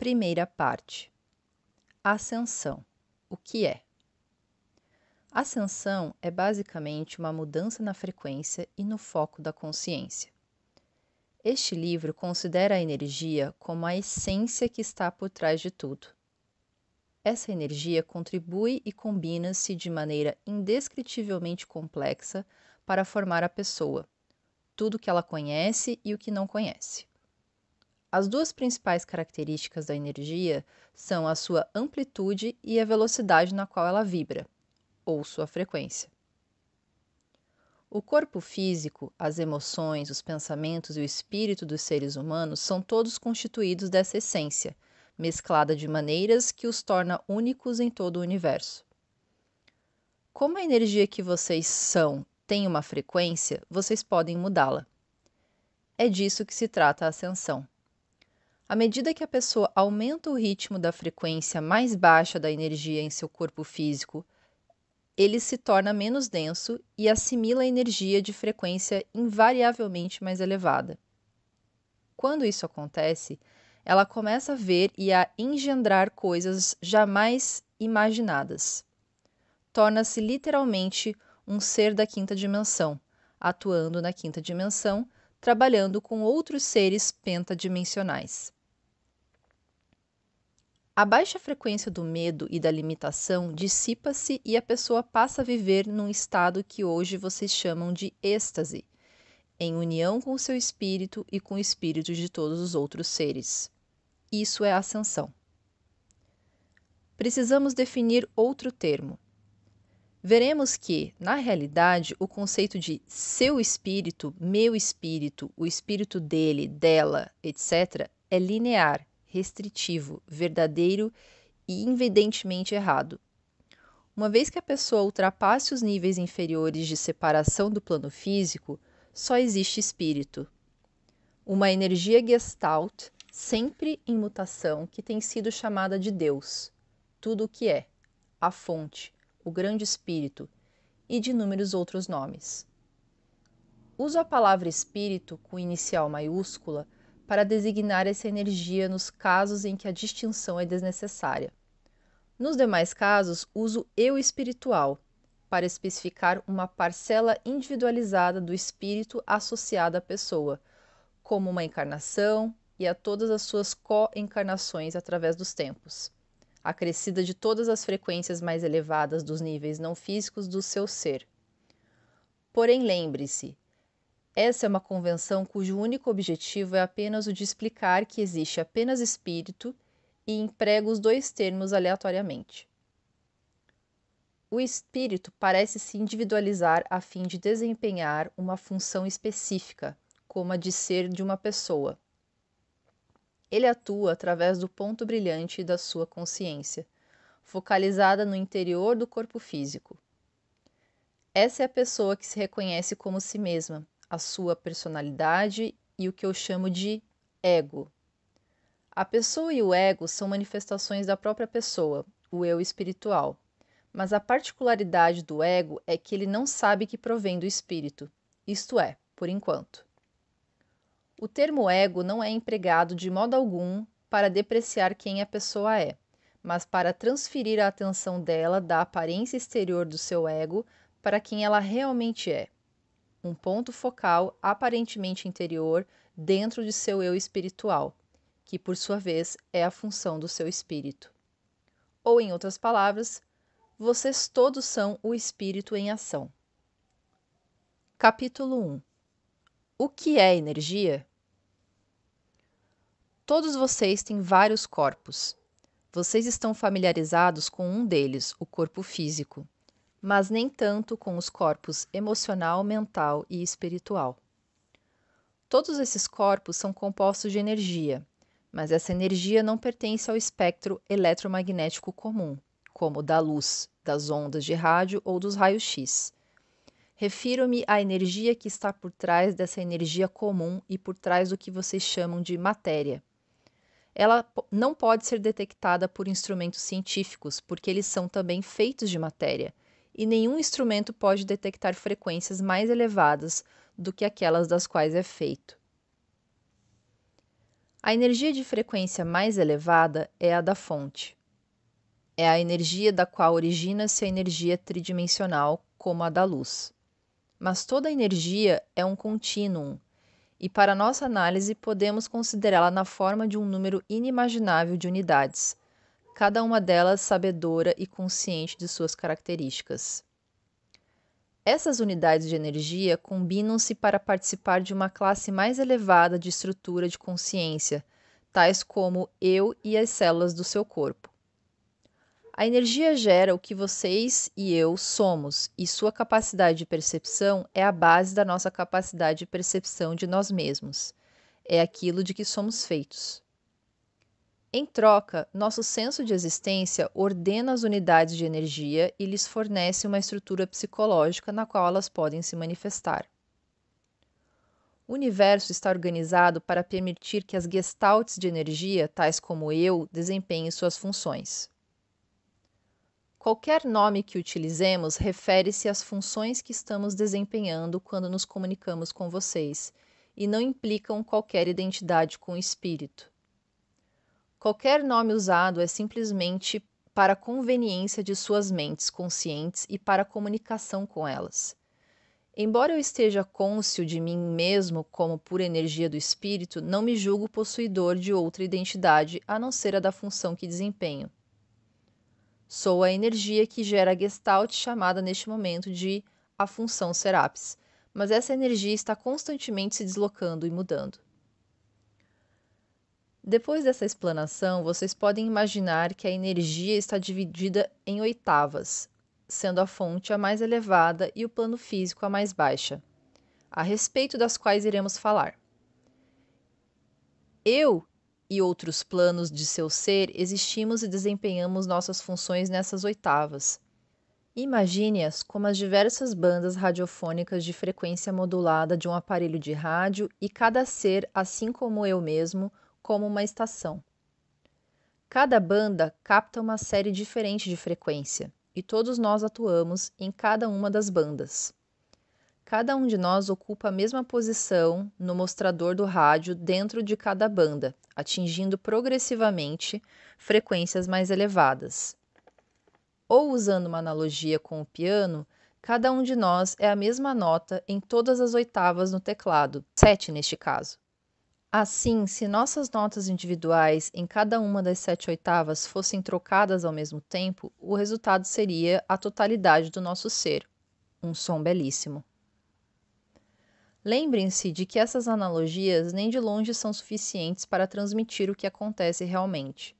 Primeira parte. Ascensão. O que é? Ascensão é basicamente uma mudança na frequência e no foco da consciência. Este livro considera a energia como a essência que está por trás de tudo. Essa energia contribui e combina-se de maneira indescritivelmente complexa para formar a pessoa, tudo o que ela conhece e o que não conhece. As duas principais características da energia são a sua amplitude e a velocidade na qual ela vibra, ou sua frequência. O corpo físico, as emoções, os pensamentos e o espírito dos seres humanos são todos constituídos dessa essência, mesclada de maneiras que os torna únicos em todo o universo. Como a energia que vocês são tem uma frequência, vocês podem mudá-la. É disso que se trata a ascensão. À medida que a pessoa aumenta o ritmo da frequência mais baixa da energia em seu corpo físico, ele se torna menos denso e assimila a energia de frequência invariavelmente mais elevada. Quando isso acontece, ela começa a ver e a engendrar coisas jamais imaginadas. Torna-se literalmente um ser da quinta dimensão, atuando na quinta dimensão, trabalhando com outros seres pentadimensionais. A baixa frequência do medo e da limitação dissipa-se e a pessoa passa a viver num estado que hoje vocês chamam de êxtase, em união com o seu espírito e com o espírito de todos os outros seres. Isso é a ascensão. Precisamos definir outro termo. Veremos que, na realidade, o conceito de seu espírito, meu espírito, o espírito dele, dela, etc., é linear, restritivo, verdadeiro e evidentemente errado. Uma vez que a pessoa ultrapasse os níveis inferiores de separação do plano físico, só existe espírito. Uma energia gestalt, sempre em mutação, que tem sido chamada de Deus, tudo o que é, a fonte, o grande espírito e de inúmeros outros nomes. Uso a palavra espírito com inicial maiúscula para designar essa energia nos casos em que a distinção é desnecessária. Nos demais casos, uso eu espiritual para especificar uma parcela individualizada do espírito associada à pessoa, como uma encarnação e a todas as suas co-encarnações através dos tempos, acrescida de todas as frequências mais elevadas dos níveis não físicos do seu ser. Porém, lembre-se, essa é uma convenção cujo único objetivo é apenas o de explicar que existe apenas espírito e emprega os dois termos aleatoriamente. O espírito parece se individualizar a fim de desempenhar uma função específica, como a de ser de uma pessoa. Ele atua através do ponto brilhante da sua consciência, focalizada no interior do corpo físico. Essa é a pessoa que se reconhece como si mesma, a sua personalidade e o que eu chamo de ego. A pessoa e o ego são manifestações da própria pessoa, o eu espiritual, mas a particularidade do ego é que ele não sabe que provém do espírito, isto é, por enquanto. O termo ego não é empregado de modo algum para depreciar quem a pessoa é, mas para transferir a atenção dela da aparência exterior do seu ego para quem ela realmente é. Um ponto focal aparentemente interior dentro de seu eu espiritual, que por sua vez é a função do seu espírito. Ou, em outras palavras, vocês todos são o espírito em ação. Capítulo 1. O que é energia? Todos vocês têm vários corpos. Vocês estão familiarizados com um deles, o corpo físico, mas nem tanto com os corpos emocional, mental e espiritual. Todos esses corpos são compostos de energia, mas essa energia não pertence ao espectro eletromagnético comum, como da luz, das ondas de rádio ou dos raios-x. Refiro-me à energia que está por trás dessa energia comum e por trás do que vocês chamam de matéria. Ela não pode ser detectada por instrumentos científicos, porque eles são também feitos de matéria, e nenhum instrumento pode detectar frequências mais elevadas do que aquelas das quais é feito. A energia de frequência mais elevada é a da fonte. É a energia da qual origina-se a energia tridimensional, como a da luz. Mas toda energia é um contínuo, e para nossa análise podemos considerá-la na forma de um número inimaginável de unidades, cada uma delas sabedora e consciente de suas características. Essas unidades de energia combinam-se para participar de uma classe mais elevada de estrutura de consciência, tais como eu e as células do seu corpo. A energia gera o que vocês e eu somos, e sua capacidade de percepção é a base da nossa capacidade de percepção de nós mesmos. É aquilo de que somos feitos. Em troca, nosso senso de existência ordena as unidades de energia e lhes fornece uma estrutura psicológica na qual elas podem se manifestar. O universo está organizado para permitir que as gestaltes de energia, tais como eu, desempenhem suas funções. Qualquer nome que utilizemos refere-se às funções que estamos desempenhando quando nos comunicamos com vocês, e não implicam qualquer identidade com o espírito. Qualquer nome usado é simplesmente para a conveniência de suas mentes conscientes e para a comunicação com elas. Embora eu esteja cônscio de mim mesmo como pura energia do espírito, não me julgo possuidor de outra identidade a não ser a da função que desempenho. Sou a energia que gera a gestalt chamada neste momento de a função Serapis, mas essa energia está constantemente se deslocando e mudando. Depois dessa explanação, vocês podem imaginar que a energia está dividida em oitavas, sendo a fonte a mais elevada e o plano físico a mais baixa, a respeito das quais iremos falar. Eu e outros planos de seu ser existimos e desempenhamos nossas funções nessas oitavas. Imagine-as como as diversas bandas radiofônicas de frequência modulada de um aparelho de rádio e cada ser, assim como eu mesmo, como uma estação. Cada banda capta uma série diferente de frequência, e todos nós atuamos em cada uma das bandas. Cada um de nós ocupa a mesma posição no mostrador do rádio dentro de cada banda, atingindo progressivamente frequências mais elevadas. Ou usando uma analogia com o piano, cada um de nós é a mesma nota em todas as oitavas no teclado, 7 neste caso. Assim, se nossas notas individuais em cada uma das 7 oitavas fossem trocadas ao mesmo tempo, o resultado seria a totalidade do nosso ser, um som belíssimo. Lembrem-se de que essas analogias nem de longe são suficientes para transmitir o que acontece realmente.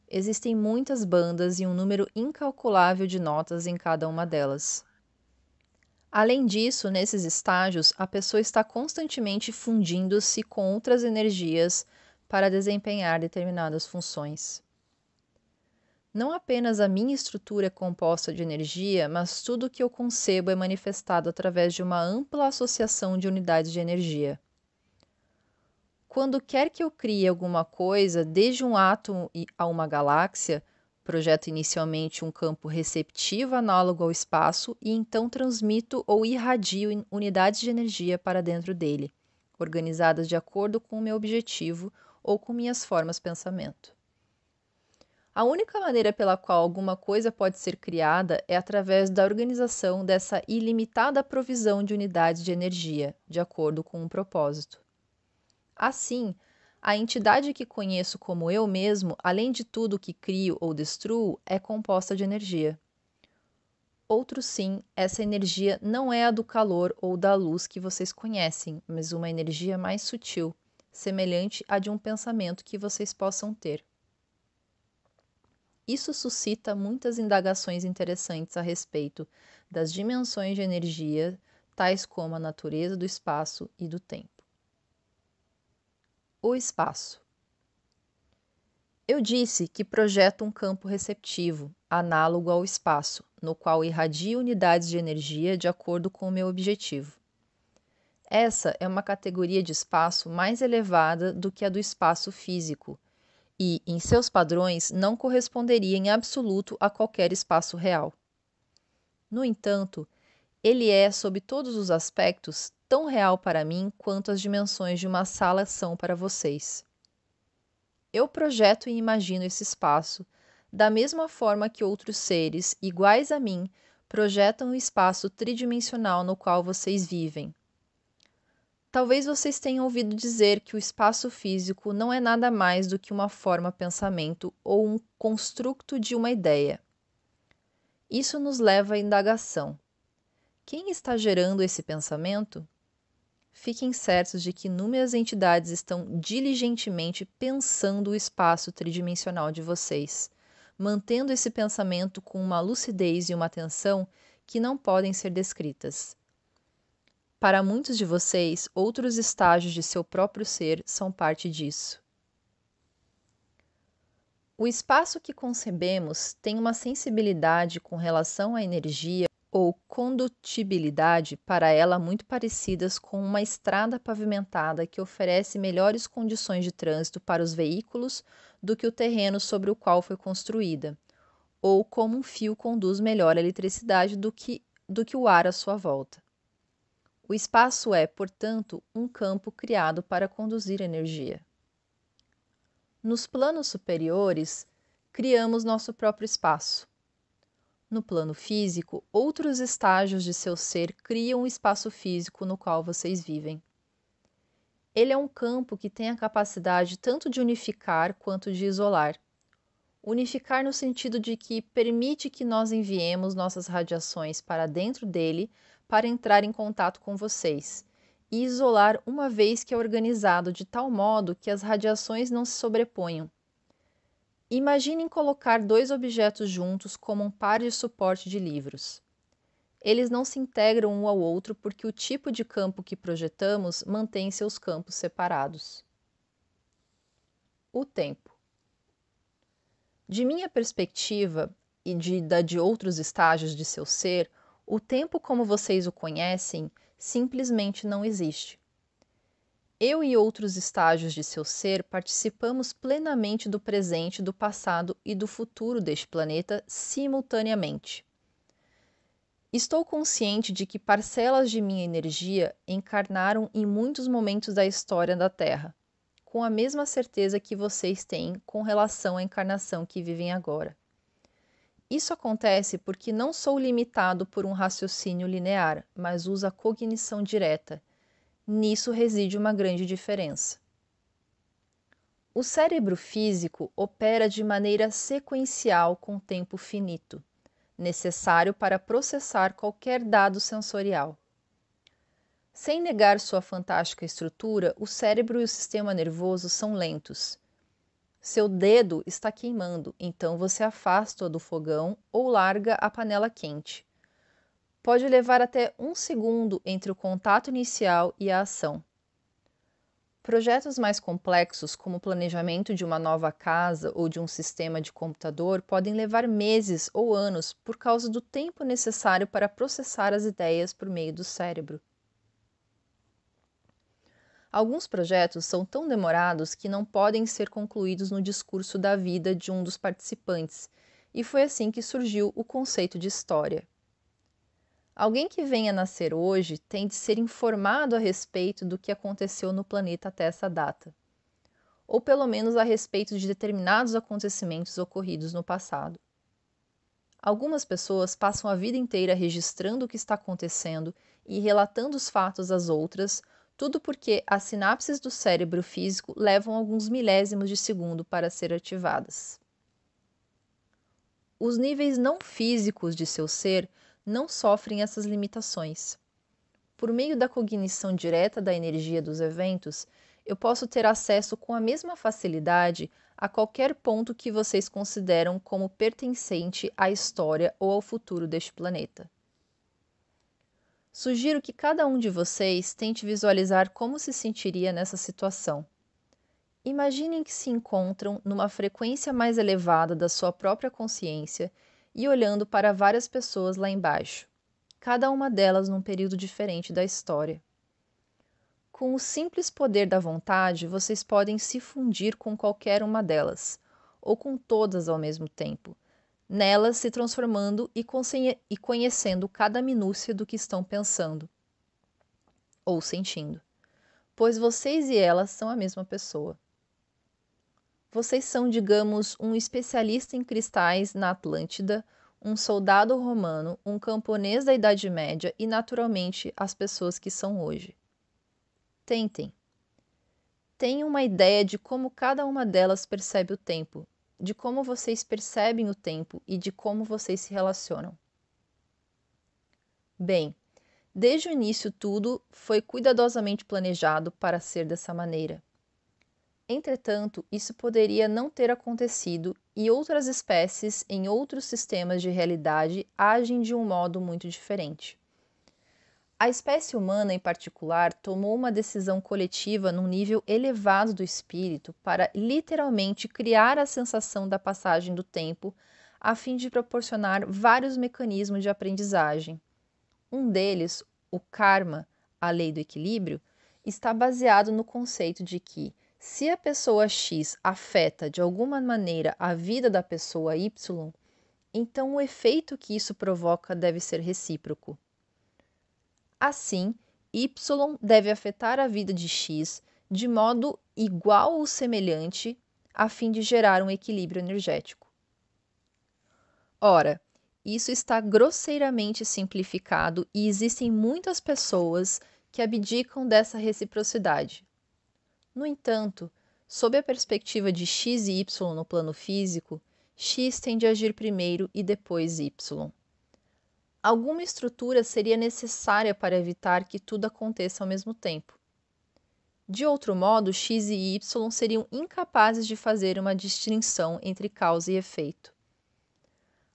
Existem muitas bandas e um número incalculável de notas em cada uma delas. Além disso, nesses estágios, a pessoa está constantemente fundindo-se com outras energias para desempenhar determinadas funções. Não apenas a minha estrutura é composta de energia, mas tudo o que eu concebo é manifestado através de uma ampla associação de unidades de energia. Quando quer que eu crie alguma coisa, desde um átomo a uma galáxia, projeto inicialmente um campo receptivo análogo ao espaço e então transmito ou irradio unidades de energia para dentro dele, organizadas de acordo com o meu objetivo ou com minhas formas de pensamento. A única maneira pela qual alguma coisa pode ser criada é através da organização dessa ilimitada provisão de unidades de energia, de acordo com um propósito. Assim, a entidade que conheço como eu mesmo, além de tudo que crio ou destruo, é composta de energia. Outro sim, essa energia não é a do calor ou da luz que vocês conhecem, mas uma energia mais sutil, semelhante à de um pensamento que vocês possam ter. Isso suscita muitas indagações interessantes a respeito das dimensões de energia, tais como a natureza do espaço e do tempo. O espaço. Eu disse que projeto um campo receptivo, análogo ao espaço, no qual irradio unidades de energia de acordo com o meu objetivo. Essa é uma categoria de espaço mais elevada do que a do espaço físico, e, em seus padrões, não corresponderia em absoluto a qualquer espaço real. No entanto, ele é, sob todos os aspectos, tão real para mim quanto as dimensões de uma sala são para vocês. eu projeto e imagino esse espaço, da mesma forma que outros seres, iguais a mim, projetam o espaço tridimensional no qual vocês vivem. Talvez vocês tenham ouvido dizer que o espaço físico não é nada mais do que uma forma-pensamento ou um construto de uma ideia. Isso nos leva à indagação. Quem está gerando esse pensamento? Fiquem certos de que inúmeras entidades estão diligentemente pensando o espaço tridimensional de vocês, mantendo esse pensamento com uma lucidez e uma atenção que não podem ser descritas. Para muitos de vocês, outros estágios de seu próprio ser são parte disso. O espaço que concebemos tem uma sensibilidade com relação à energia ou condutibilidade para ela muito parecidas com uma estrada pavimentada que oferece melhores condições de trânsito para os veículos do que o terreno sobre o qual foi construída, ou como um fio conduz melhor a eletricidade do que o ar à sua volta. O espaço é, portanto, um campo criado para conduzir energia. Nos planos superiores, criamos nosso próprio espaço. No plano físico, outros estágios de seu ser criam o espaço físico no qual vocês vivem. Ele é um campo que tem a capacidade tanto de unificar quanto de isolar. Unificar no sentido de que permite que nós enviemos nossas radiações para dentro dele para entrar em contato com vocês, e isolar uma vez que é organizado de tal modo que as radiações não se sobreponham. Imaginem colocar dois objetos juntos como um par de suporte de livros. Eles não se integram um ao outro porque o tipo de campo que projetamos mantém seus campos separados. O tempo. De minha perspectiva e da de outros estágios de seu ser, o tempo como vocês o conhecem simplesmente não existe. Eu e outros estágios de seu ser participamos plenamente do presente, do passado e do futuro deste planeta simultaneamente. Estou consciente de que parcelas de minha energia encarnaram em muitos momentos da história da Terra, com a mesma certeza que vocês têm com relação à encarnação que vivem agora. Isso acontece porque não sou limitado por um raciocínio linear, mas uso a cognição direta. Nisso reside uma grande diferença. O cérebro físico opera de maneira sequencial com tempo finito, necessário para processar qualquer dado sensorial. Sem negar sua fantástica estrutura, o cérebro e o sistema nervoso são lentos. Seu dedo está queimando, então você afasta-o do fogão ou larga a panela quente. Pode levar até 1 segundo entre o contato inicial e a ação. Projetos mais complexos, como o planejamento de uma nova casa ou de um sistema de computador, podem levar meses ou anos por causa do tempo necessário para processar as ideias por meio do cérebro. Alguns projetos são tão demorados que não podem ser concluídos no discurso da vida de um dos participantes, e foi assim que surgiu o conceito de história. Alguém que venha nascer hoje tem de ser informado a respeito do que aconteceu no planeta até essa data, ou pelo menos a respeito de determinados acontecimentos ocorridos no passado. Algumas pessoas passam a vida inteira registrando o que está acontecendo e relatando os fatos às outras, tudo porque as sinapses do cérebro físico levam alguns milésimos de segundo para ser ativadas. Os níveis não físicos de seu ser não sofrem essas limitações. Por meio da cognição direta da energia dos eventos, eu posso ter acesso com a mesma facilidade a qualquer ponto que vocês consideram como pertencente à história ou ao futuro deste planeta. Sugiro que cada um de vocês tente visualizar como se sentiria nessa situação. Imaginem que se encontram numa frequência mais elevada da sua própria consciência e olhando para várias pessoas lá embaixo, cada uma delas num período diferente da história. Com o simples poder da vontade, vocês podem se fundir com qualquer uma delas, ou com todas ao mesmo tempo, nelas se transformando e conhecendo cada minúcia do que estão pensando ou sentindo, pois vocês e elas são a mesma pessoa. Vocês são, digamos, um especialista em cristais na Atlântida, um soldado romano, um camponês da Idade Média e, naturalmente, as pessoas que são hoje. Tentem. Tenham uma ideia de como cada uma delas percebe o tempo, de como vocês percebem o tempo e de como vocês se relacionam. Bem, desde o início tudo foi cuidadosamente planejado para ser dessa maneira. Entretanto, isso poderia não ter acontecido e outras espécies em outros sistemas de realidade agem de um modo muito diferente. A espécie humana, em particular, tomou uma decisão coletiva num nível elevado do espírito para literalmente criar a sensação da passagem do tempo, a fim de proporcionar vários mecanismos de aprendizagem. Um deles, o karma, a lei do equilíbrio, está baseado no conceito de que, se a pessoa X afeta de alguma maneira a vida da pessoa Y, então o efeito que isso provoca deve ser recíproco. Assim, Y deve afetar a vida de X de modo igual ou semelhante, a fim de gerar um equilíbrio energético. Ora, isso está grosseiramente simplificado e existem muitas pessoas que abdicam dessa reciprocidade. No entanto, sob a perspectiva de X e Y no plano físico, X tende a agir primeiro e depois Y. Alguma estrutura seria necessária para evitar que tudo aconteça ao mesmo tempo. De outro modo, X e Y seriam incapazes de fazer uma distinção entre causa e efeito.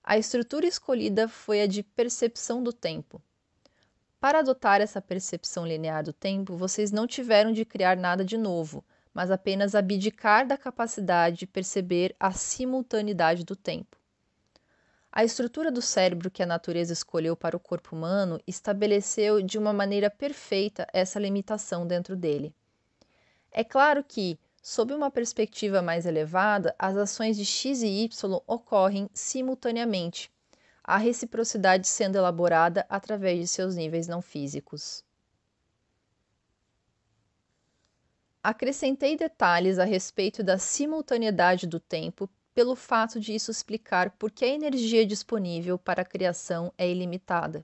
A estrutura escolhida foi a de percepção do tempo. Para adotar essa percepção linear do tempo, vocês não tiveram de criar nada de novo, mas apenas abdicar da capacidade de perceber a simultaneidade do tempo. A estrutura do cérebro que a natureza escolheu para o corpo humano estabeleceu de uma maneira perfeita essa limitação dentro dele. É claro que, sob uma perspectiva mais elevada, as ações de X e Y ocorrem simultaneamente, a reciprocidade sendo elaborada através de seus níveis não físicos. Acrescentei detalhes a respeito da simultaneidade do tempo pelo fato de isso explicar por que a energia disponível para a criação é ilimitada.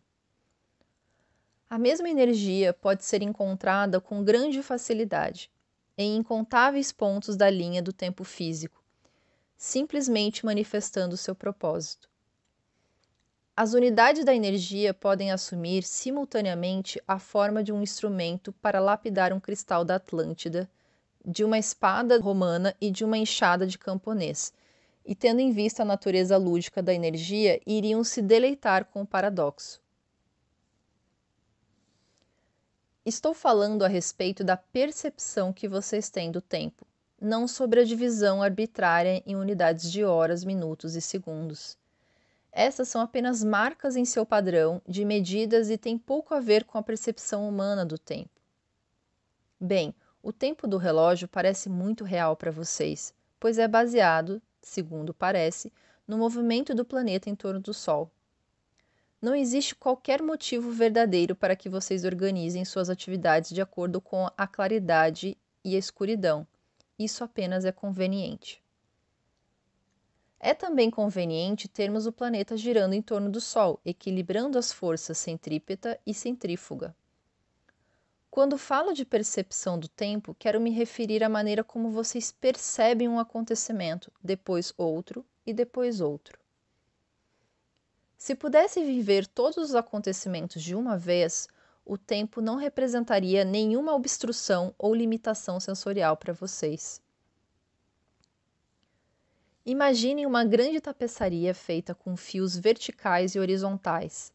A mesma energia pode ser encontrada com grande facilidade em incontáveis pontos da linha do tempo físico, simplesmente manifestando seu propósito. As unidades da energia podem assumir simultaneamente a forma de um instrumento para lapidar um cristal da Atlântida, de uma espada romana e de uma enxada de camponês, e tendo em vista a natureza lúdica da energia, iriam se deleitar com o paradoxo. Estou falando a respeito da percepção que vocês têm do tempo, não sobre a divisão arbitrária em unidades de horas, minutos e segundos. Essas são apenas marcas em seu padrão de medidas e têm pouco a ver com a percepção humana do tempo. Bem, o tempo do relógio parece muito real para vocês, pois é baseado, segundo parece, no movimento do planeta em torno do Sol. Não existe qualquer motivo verdadeiro para que vocês organizem suas atividades de acordo com a claridade e a escuridão. Isso apenas é conveniente. É também conveniente termos o planeta girando em torno do Sol, equilibrando as forças centrípeta e centrífuga. Quando falo de percepção do tempo, quero me referir à maneira como vocês percebem um acontecimento, depois outro e depois outro. Se pudesse viver todos os acontecimentos de uma vez, o tempo não representaria nenhuma obstrução ou limitação sensorial para vocês. Imaginem uma grande tapeçaria feita com fios verticais e horizontais.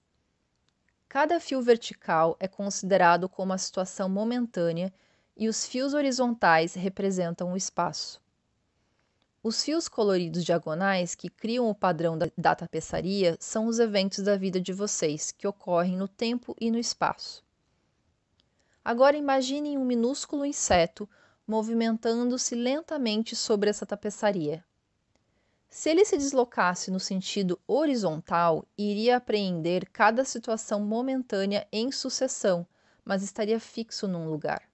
Cada fio vertical é considerado como uma situação momentânea e os fios horizontais representam o espaço. Os fios coloridos diagonais que criam o padrão da tapeçaria são os eventos da vida de vocês, que ocorrem no tempo e no espaço. Agora imaginem um minúsculo inseto movimentando-se lentamente sobre essa tapeçaria. Se ele se deslocasse no sentido horizontal, iria apreender cada situação momentânea em sucessão, mas estaria fixo num lugar.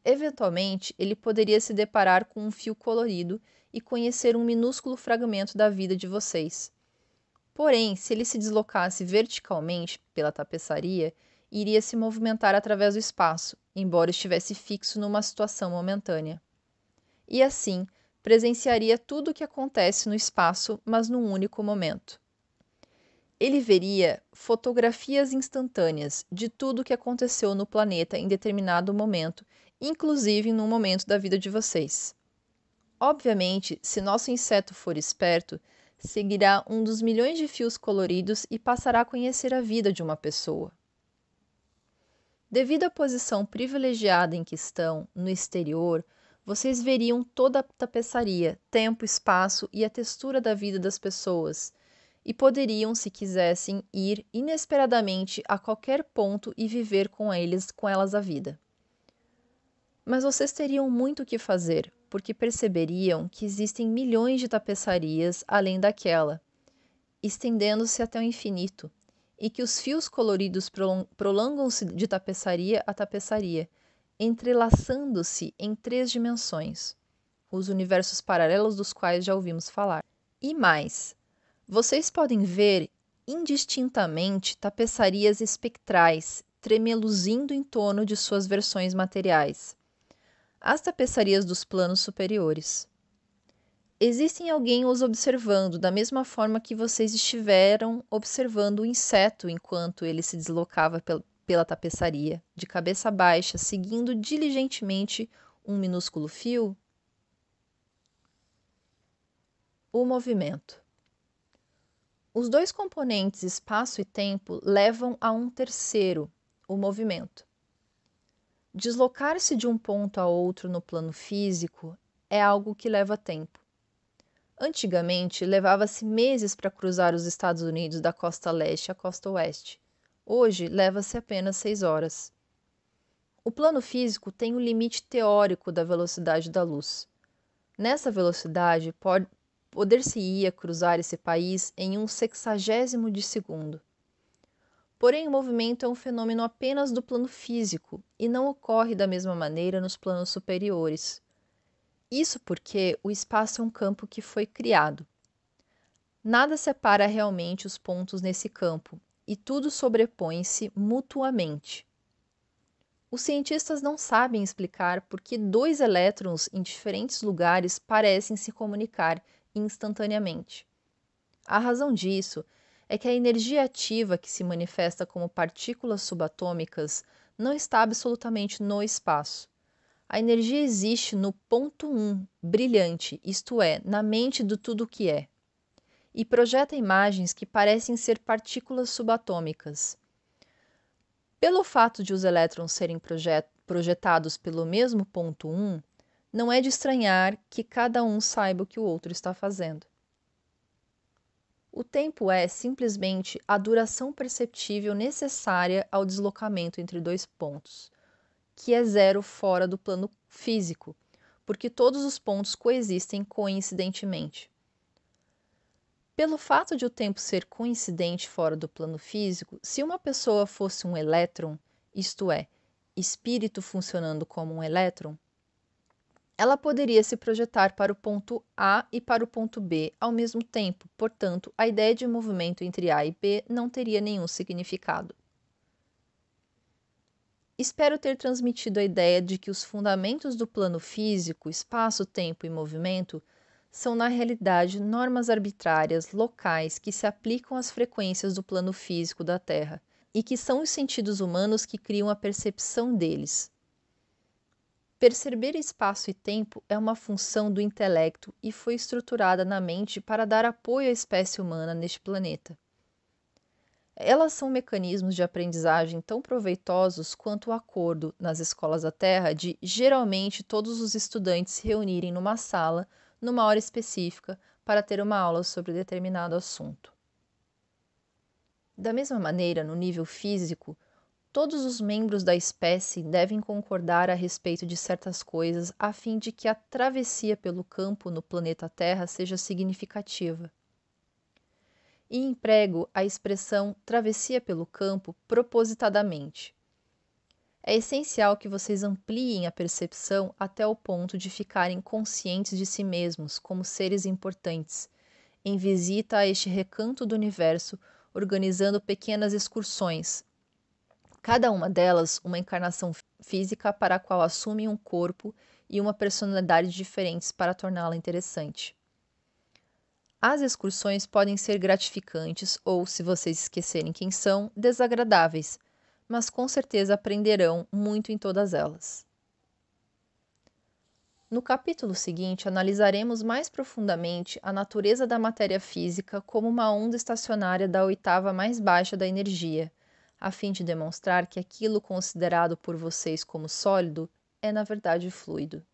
Eventualmente, ele poderia se deparar com um fio colorido e conhecer um minúsculo fragmento da vida de vocês. Porém, se ele se deslocasse verticalmente pela tapeçaria, iria se movimentar através do espaço, embora estivesse fixo numa situação momentânea. E assim, presenciaria tudo o que acontece no espaço, mas num único momento. Ele veria fotografias instantâneas de tudo o que aconteceu no planeta em determinado momento, inclusive num momento da vida de vocês. Obviamente, se nosso inseto for esperto, seguirá um dos milhões de fios coloridos e passará a conhecer a vida de uma pessoa. Devido à posição privilegiada em que estão, no exterior, vocês veriam toda a tapeçaria, tempo, espaço e a textura da vida das pessoas, e poderiam, se quisessem, ir inesperadamente a qualquer ponto e viver com elas a vida. Mas vocês teriam muito o que fazer, porque perceberiam que existem milhões de tapeçarias além daquela, estendendo-se até o infinito, e que os fios coloridos prolongam-se de tapeçaria a tapeçaria, entrelaçando-se em 3 dimensões, os universos paralelos dos quais já ouvimos falar. E mais, vocês podem ver indistintamente tapeçarias espectrais tremeluzindo em torno de suas versões materiais, as tapeçarias dos planos superiores. Existem alguém os observando da mesma forma que vocês estiveram observando o inseto enquanto ele se deslocava pela tapeçaria, de cabeça baixa, seguindo diligentemente um minúsculo fio? O movimento. Os dois componentes espaço e tempo levam a um terceiro, o movimento. Deslocar-se de um ponto a outro no plano físico é algo que leva tempo. Antigamente, levava-se meses para cruzar os Estados Unidos da costa leste à costa oeste. Hoje, leva-se apenas 6 horas. O plano físico tem o limite teórico da velocidade da luz. Nessa velocidade, poder-se-ia cruzar esse país em 1/60 de segundo. Porém, o movimento é um fenômeno apenas do plano físico e não ocorre da mesma maneira nos planos superiores. Isso porque o espaço é um campo que foi criado. Nada separa realmente os pontos nesse campo e tudo sobrepõe-se mutuamente. Os cientistas não sabem explicar por que 2 elétrons em diferentes lugares parecem se comunicar instantaneamente. A razão disso é que a energia ativa que se manifesta como partículas subatômicas não está absolutamente no espaço. A energia existe no ponto 1, brilhante, isto é, na mente do tudo que é, e projeta imagens que parecem ser partículas subatômicas. Pelo fato de os elétrons serem projetados pelo mesmo ponto 1, não é de estranhar que cada um saiba o que o outro está fazendo. O tempo é simplesmente a duração perceptível necessária ao deslocamento entre 2 pontos, que é zero fora do plano físico, porque todos os pontos coexistem coincidentemente. Pelo fato de o tempo ser coincidente fora do plano físico, se uma pessoa fosse um elétron, isto é, espírito funcionando como um elétron, ela poderia se projetar para o ponto A e para o ponto B ao mesmo tempo, portanto, a ideia de movimento entre A e B não teria nenhum significado. Espero ter transmitido a ideia de que os fundamentos do plano físico, espaço, tempo e movimento são, na realidade, normas arbitrárias, locais, que se aplicam às frequências do plano físico da Terra, e que são os sentidos humanos que criam a percepção deles. Perceber espaço e tempo é uma função do intelecto e foi estruturada na mente para dar apoio à espécie humana neste planeta. Elas são mecanismos de aprendizagem tão proveitosos quanto o acordo, nas escolas da Terra, de geralmente todos os estudantes se reunirem numa sala, numa hora específica, para ter uma aula sobre determinado assunto. Da mesma maneira, no nível físico, todos os membros da espécie devem concordar a respeito de certas coisas a fim de que a travessia pelo campo no planeta Terra seja significativa. E emprego a expressão travessia pelo campo propositadamente. É essencial que vocês ampliem a percepção até o ponto de ficarem conscientes de si mesmos como seres importantes, em visita a este recanto do universo, organizando pequenas excursões, cada uma delas uma encarnação física para a qual assumem um corpo e uma personalidade diferentes para torná-la interessante. As excursões podem ser gratificantes ou, se vocês esquecerem quem são, desagradáveis, mas com certeza aprenderão muito em todas elas. No capítulo seguinte, analisaremos mais profundamente a natureza da matéria física como uma onda estacionária da oitava mais baixa da energia, a fim de demonstrar que aquilo considerado por vocês como sólido é, na verdade, fluido.